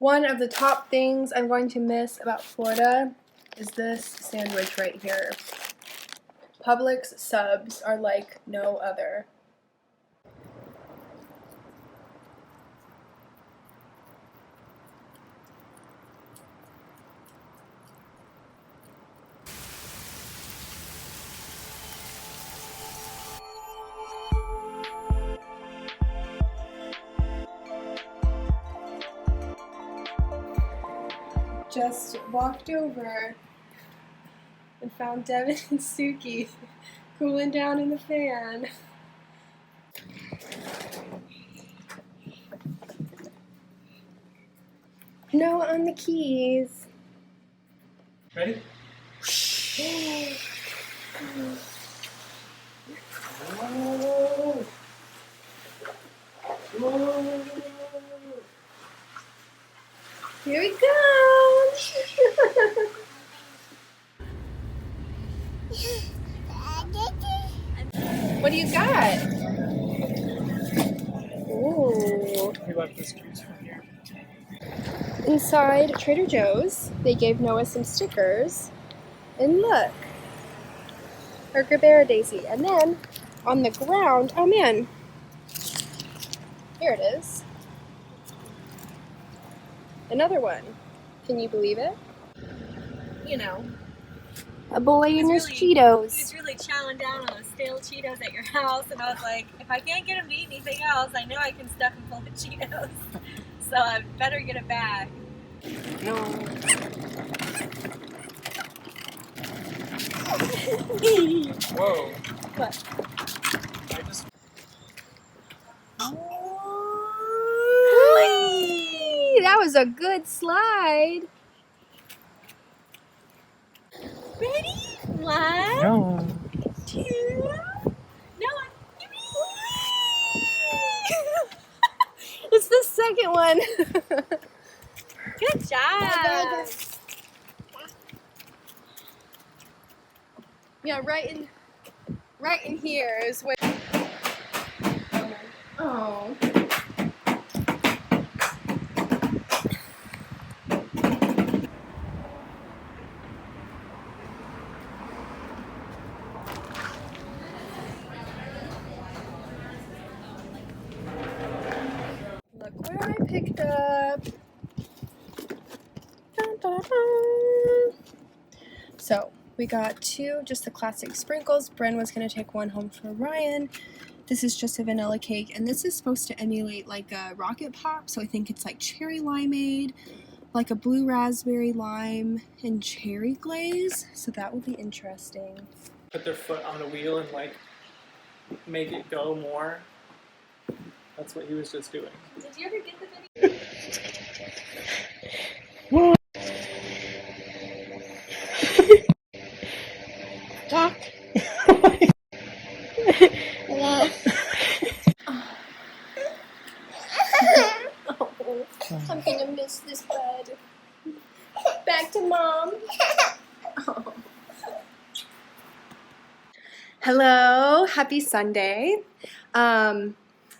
One of the top things I'm going to miss about Florida is this sandwich right here. Publix subs are like no other. Just walked over and found Devin and Suki cooling down in the fan. No on the keys. Ready? Whoa. Whoa. Here we go. What do you got? Ooh. We left this juice from here. Inside Trader Joe's, they gave Noah some stickers. And look, our Grabera daisy. And then on the ground, oh man, here it is. Another one. Can you believe it? You know, A boy and his he Cheetos. was really chowing down on those stale Cheetos at your house, and I was like, if I can't get him to eat anything else, I know I can stuff him full of Cheetos. So I better get it back. No. Whoa. What? I just. Whee! That was a good slide. Ready? One, No. two, no, It's the second one. good job. Yeah, right in here is where. Oh. Look where I picked up. Dun, dun, dun. So we got two, just the classic sprinkles. Bren was gonna take one home for Ryan. This is just a vanilla cake, and this is supposed to emulate like a rocket pop. So I think it's like cherry limeade, like a blue raspberry lime, and cherry glaze. So that will be interesting. Put their foot on the wheel and like make it go more. That's what he was just doing. Did you ever get the video? Talk. Oh, I'm gonna miss this bud. Back to mom. Oh. Hello, happy Sunday.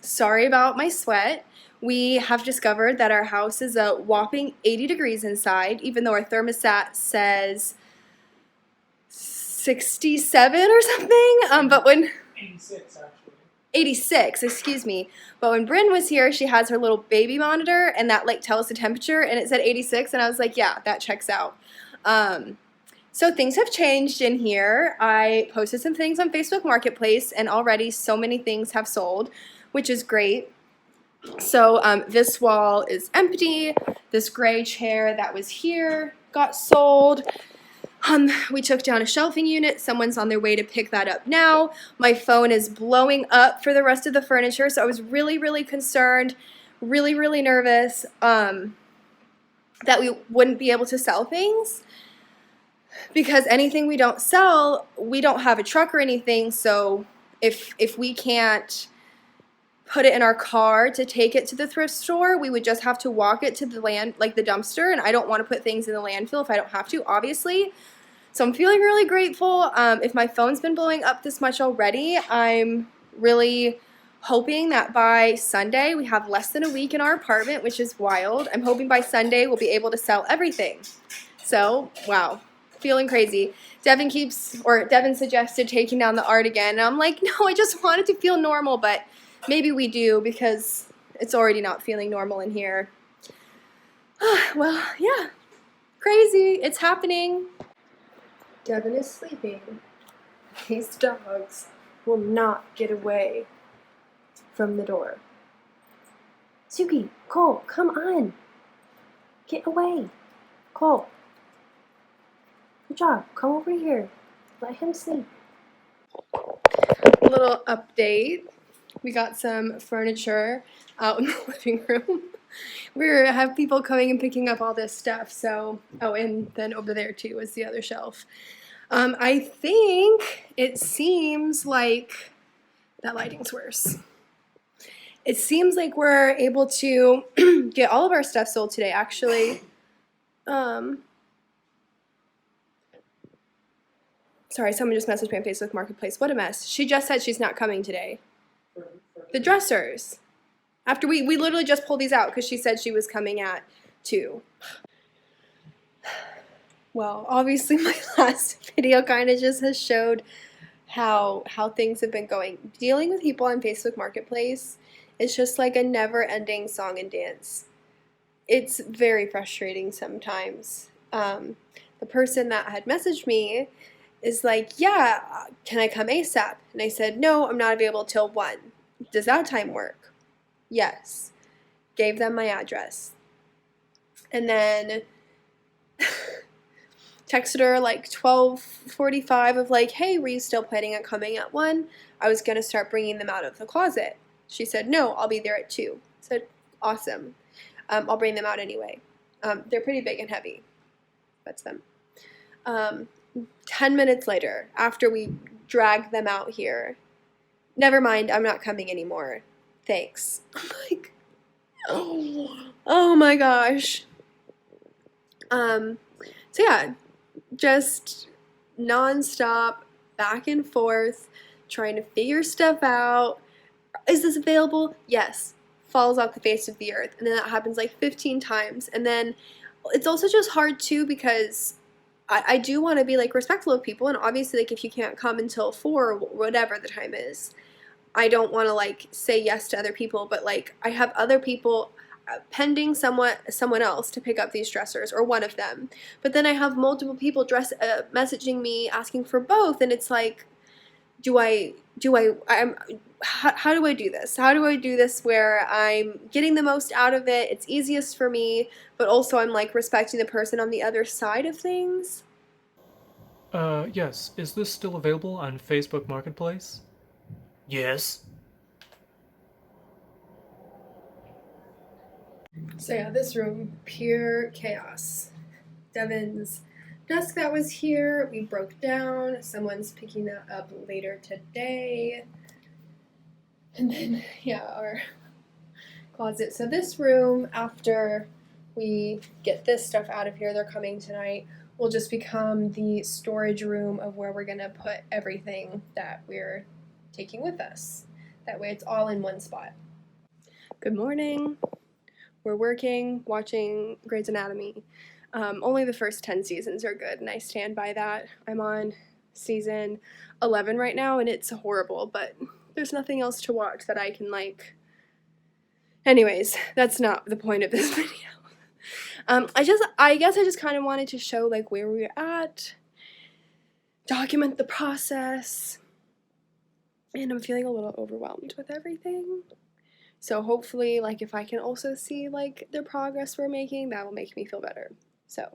Sorry about my sweat. We have discovered that our house is a whopping 80 degrees inside, even though our thermostat says 67 or something. But when 86 actually. 86, excuse me. But when Bryn was here, she has her little baby monitor, and that like tells the temperature, and it said 86, and I was like, yeah, that checks out. So things have changed in here. I posted some things on Facebook Marketplace, and already so many things have sold, which is great. So this wall is empty. This gray chair that was here got sold. We took down a shelving unit. Someone's on their way to pick that up now. My phone is blowing up for the rest of the furniture, so I was really, really concerned, really, really nervous that we wouldn't be able to sell things, because anything we don't sell, we don't have a truck or anything, so if we can't put it in our car to take it to the thrift store, we would just have to walk it to the the dumpster, and I don't want to put things in the landfill if I don't have to, obviously. So I'm feeling really grateful. If my phone's been blowing up this much already, I'm really hoping that by Sunday we have less than a week in our apartment, which is wild. I'm hoping by Sunday we'll be able to sell everything. So, wow, feeling crazy. Devin suggested taking down the art again, and I'm like, no, I just want it to feel normal, but maybe we do because it's already not feeling normal in here. Well, yeah, crazy. It's happening. Devin is sleeping. These dogs will not get away from the door. Suki, Cole, come on. Get away. Cole. Good job. Come over here. Let him sleep. A little update. We got some furniture out in the living room. We have people coming and picking up all this stuff. So, oh, and then over there too is the other shelf. I think it seems like that lighting's worse. It seems like we're able to get all of our stuff sold today, actually. Sorry, someone just messaged me on Facebook Marketplace. What a mess. She just said she's not coming today. The dressers. After we literally just pulled these out because she said she was coming at 2. Well, obviously my last video kind of just has showed how things have been going. Dealing with people on Facebook Marketplace is just like a never-ending song and dance. It's very frustrating sometimes. The person that had messaged me is like, yeah, can I come ASAP? And I said, no, I'm not available till 1. Does that time work? Yes. Gave them my address. And then texted her like 12:45 of like, hey, were you still planning on coming at 1? I was going to start bringing them out of the closet. She said, no, I'll be there at 2. I said, awesome. I'll bring them out anyway. They're pretty big and heavy. That's them. 10 minutes later, after we dragged them out here, never mind, I'm not coming anymore. Thanks. I'm like, oh my gosh. So yeah, just nonstop, back and forth, trying to figure stuff out. Is this available? Yes. Falls off the face of the earth. And then that happens like 15 times. And then it's also just hard too because I do want to be like respectful of people, and obviously like if you can't come until 4 or whatever the time is, I don't want to like say yes to other people, but like I have other people pending someone else to pick up these dressers, or one of them, but then I have multiple people messaging me asking for both, and it's like, how do I do this? How do I do this where I'm getting the most out of it? It's easiest for me, but also I'm like respecting the person on the other side of things. Yes. Is this still available on Facebook Marketplace? Yes. So yeah, this room, pure chaos. Devin's desk that was here, we broke down. Someone's picking that up later today. And then, yeah, our closet. So this room, after we get this stuff out of here, they're coming tonight, will just become the storage room of where we're going to put everything that we're taking with us. That way it's all in one spot. Good morning. We're working, watching Grey's Anatomy. Only the first 10 seasons are good, and I stand by that. I'm on season 11 right now, and it's horrible, but there's nothing else to watch that I can, like... Anyways, that's not the point of this video. I guess I just kind of wanted to show, like, where we're at, document the process, and I'm feeling a little overwhelmed with everything. So hopefully, like, if I can also see, like, the progress we're making, that will make me feel better. So,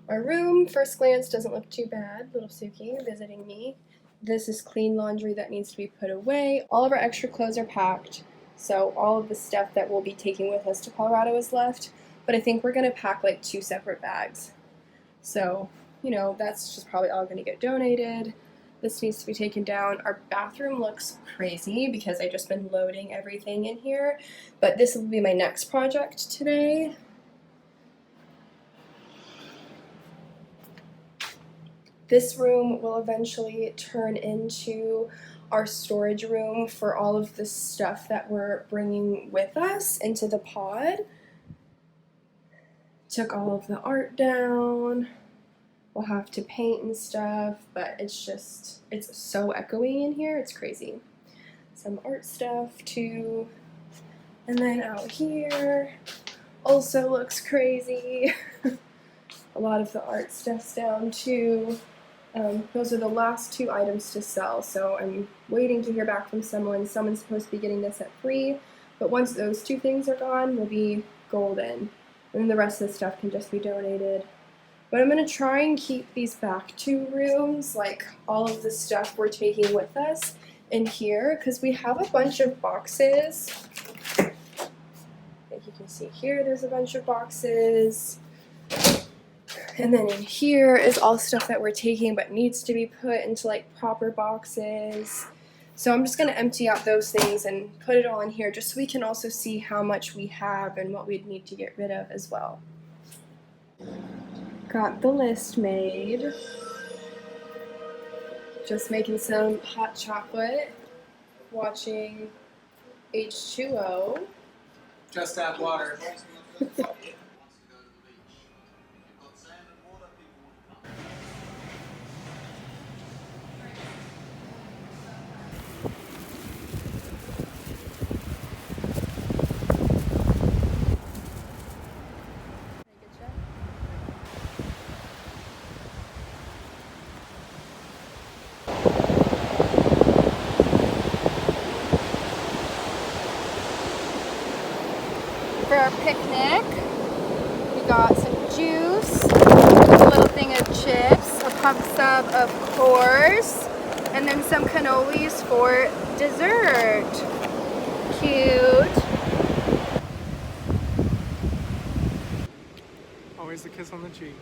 our room, first glance, doesn't look too bad. Little Suki visiting me. This is clean laundry that needs to be put away. All of our extra clothes are packed, so all of the stuff that we'll be taking with us to Colorado is left. But I think we're going to pack, like, 2 separate bags. So, you know, that's just probably all going to get donated. This needs to be taken down. Our bathroom looks crazy because I've just been loading everything in here. But this will be my next project today. This room will eventually turn into our storage room for all of the stuff that we're bringing with us into the pod. Took all of the art down. We'll have to paint and stuff, but it's so echoey in here, it's crazy. Some art stuff too. And then out here also looks crazy. A lot of the art stuff's down too. Those are the last 2 items to sell, so I'm waiting to hear back from someone. Someone's supposed to be getting this at 3, but once those 2 things are gone, we'll be golden. And the rest of the stuff can just be donated. But I'm going to try and keep these back 2 rooms, like all of the stuff we're taking with us, in here, because we have a bunch of boxes. I think you can see here there's a bunch of boxes. And then in here is all stuff that we're taking but needs to be put into like proper boxes. So I'm just going to empty out those things and put it all in here just so we can also see how much we have and what we'd need to get rid of as well. Got the list made. Just making some hot chocolate, watching H2O. Just add water. For our picnic, we got some juice, a little thing of chips, a pump sub of course, and then some cannolis for dessert. Cute. Always the kiss on the cheek.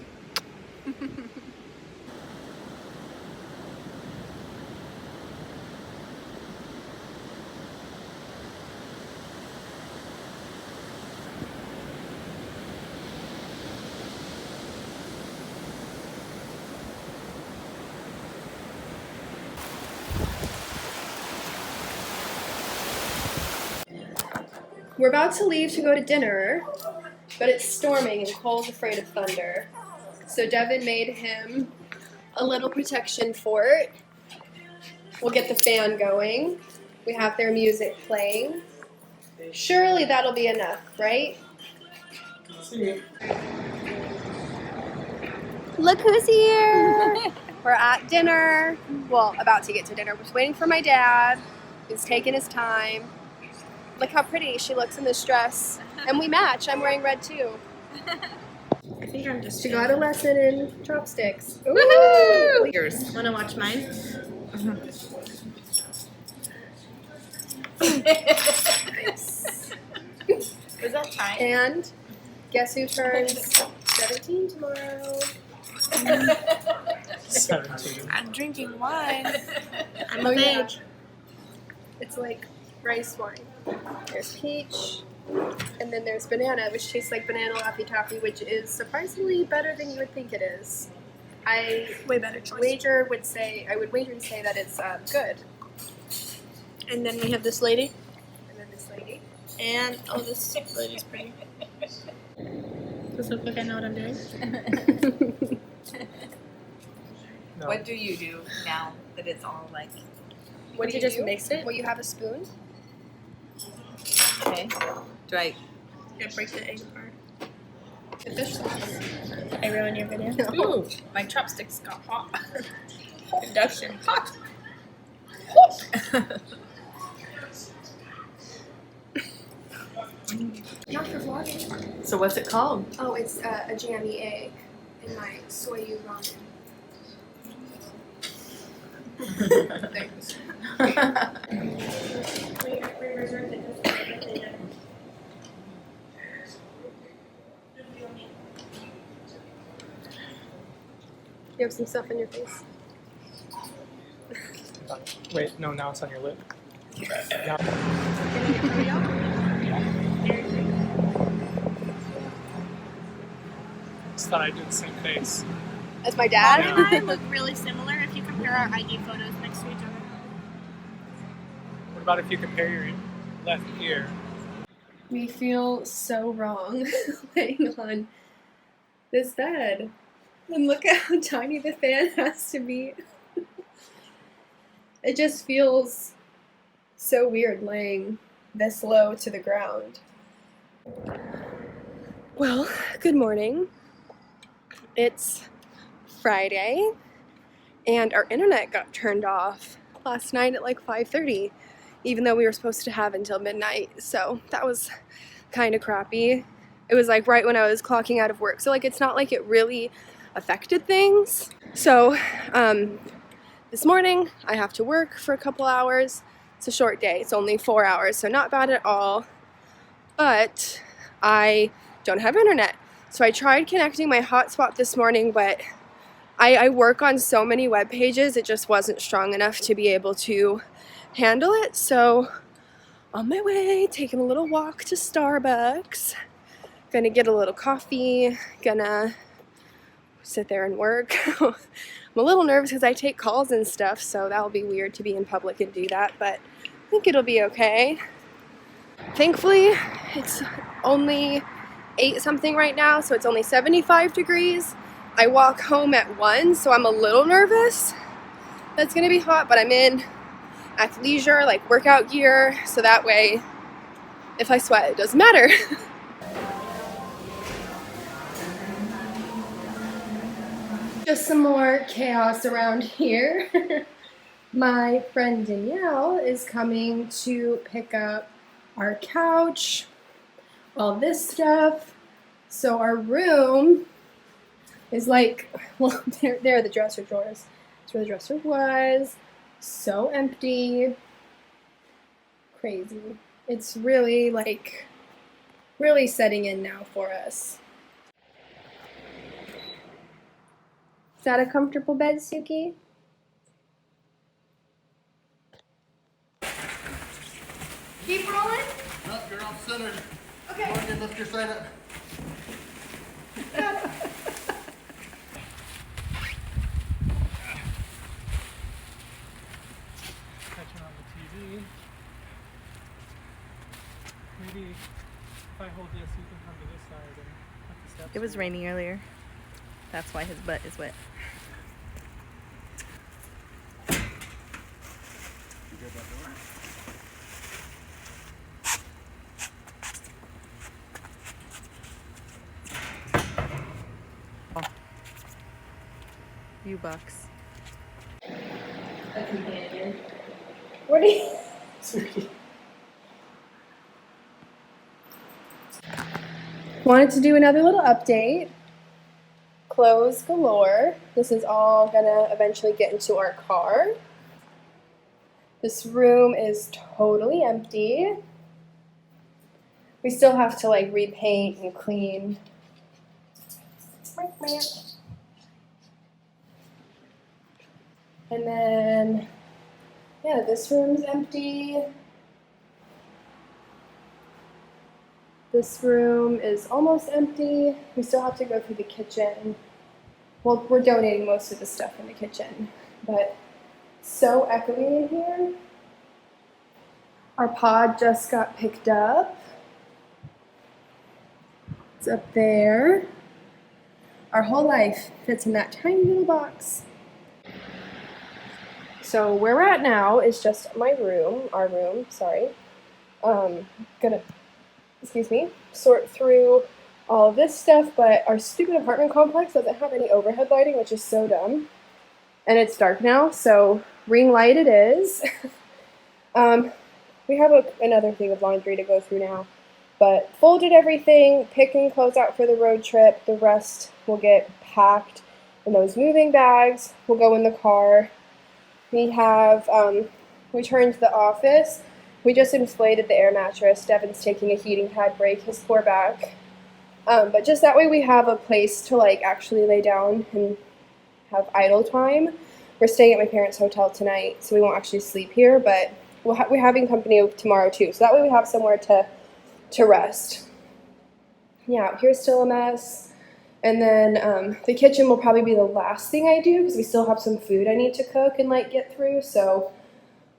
We're about to leave to go to dinner, but it's storming and Cole's afraid of thunder. So Devin made him a little protection fort. We'll get the fan going. We have their music playing. Surely that'll be enough, right? See. Look who's here! We're at dinner. Well, about to get to dinner. We're just waiting for my dad. He's taking his time. Look how pretty she looks in this dress. And we match. I'm wearing red too. I think I'm just. She got a lesson in chopsticks. Woohoo! Yours. Wanna watch mine? Nice. Was that time? And guess who turns 17 tomorrow? 17. I'm drinking wine. I'm Oh, of yeah. age. It's like rice wine. There's peach, and then there's banana, which tastes like banana Laffy Taffy, which is surprisingly better than you would think it is. Way better choice. I would wager and say that it's good. And then we have this lady. And then this lady. And oh, this sick lady's pretty. Does it look like I know what I'm doing? No. What do you do now that it's all like, What do you you just do? mix it? Well, you have a spoon. okay? Do I? Yeah, break the egg apart. The fish sauce. I ruined your video. No. Ooh, my chopsticks got hot. Induction. Hot. Not for vlogging. So what's it called? Oh, it's a jammy egg in my soyu ramen. Thanks. You have some stuff in your face. Wait, no, now it's on your lip. Now, just thought I did the same face. That's my Mom dad. and I look really similar if you compare our ID photos next to each other. about if you compare your left ear? We feel so wrong laying on this bed. And look at how tiny the fan has to be. It just feels so weird laying this low to the ground. Well, good morning. It's Friday, and our internet got turned off last night at like 5:30, even though we were supposed to have until midnight. So that was kind of crappy. It was like right when I was clocking out of work. So like it's not like it really affected things. So this morning I have to work for a couple hours. It's a short day. It's only 4 hours, so not bad at all. But I don't have internet. So I tried connecting my hotspot this morning, but I work on so many web pages, it just wasn't strong enough to be able to handle it. So on my way, taking a little walk to Starbucks, gonna get a little coffee, gonna sit there and work. I'm a little nervous because I take calls and stuff, so that'll be weird to be in public and do that, but I think it'll be okay. Thankfully, it's only 8 something right now, so it's only 75 degrees. I walk home at 1, so I'm a little nervous that's gonna be hot, but I'm in athleisure, like workout gear, so that way if I sweat, it doesn't matter. Just some more chaos around here. My friend Danielle is coming to pick up our couch, all this stuff. So our room is like, well, there are the dresser drawers. That's where the dresser was. So empty. Crazy. It's really like, really setting in now for us. Is that a comfortable bed, Suki? Keep rolling? No, you're off center. Okay. Go ahead and lift your side up. Catching on the TV. Maybe if I hold this, you can come to this side and up the steps. It was raining earlier. That's why his butt is wet. You good that door? You bucks. A companion. What are you? Suki. Wanted to do another little update. Clothes galore. This is all gonna eventually get into our car. This room is totally empty. We still have to like repaint and clean. And then, yeah, this room's empty. This room is almost empty. We still have to go through the kitchen. Well, we're donating most of the stuff in the kitchen, but so echoey in here. Our pod just got picked up. It's up there. Our whole life fits in that tiny little box. So where we're at now is just our room, sorry. Gonna, excuse me, sort through all of this stuff, but our stupid apartment complex doesn't have any overhead lighting, which is so dumb. And it's dark now, so ring light it is. We have another thing of laundry to go through now, but folded everything, picking clothes out for the road trip. The rest will get packed in those moving bags. We'll go in the car. We have returned to the office. We just inflated the air mattress. Devin's taking a heating pad break, his poor back. But just that way we have a place to like actually lay down and have idle time. We're staying at my parents' hotel tonight, so we won't actually sleep here, but we're having company tomorrow too. So that way we have somewhere to rest. Yeah, here's still a mess. And then the kitchen will probably be the last thing I do because we still have some food I need to cook and like get through. So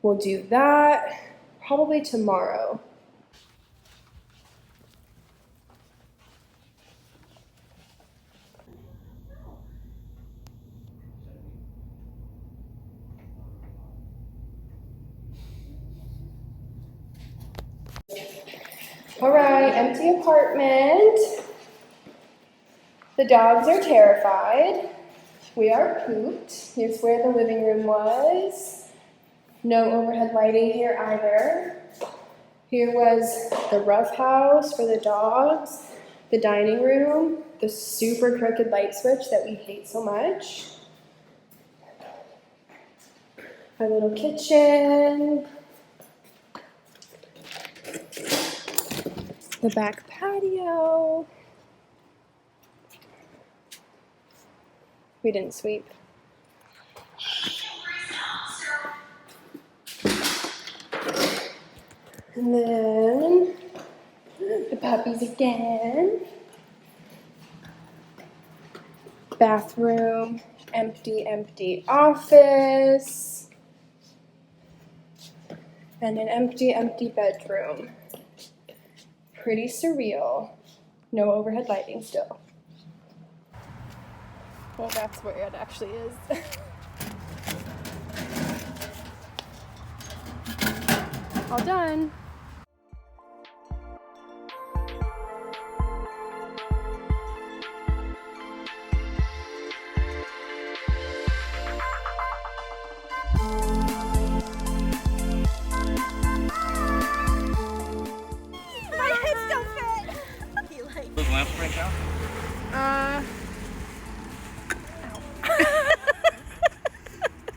we'll do that. Probably tomorrow. All right, empty apartment. The dogs are terrified. We are pooped. Here's where the living room was. No overhead lighting here either. Here was the rough house for the dogs, the dining room, the super crooked light switch that we hate so much. Our little kitchen. The back patio. We didn't sweep. And then the puppies again. Bathroom, empty office. And an empty bedroom. Pretty surreal. No overhead lighting still. Well, that's where it actually is. All done.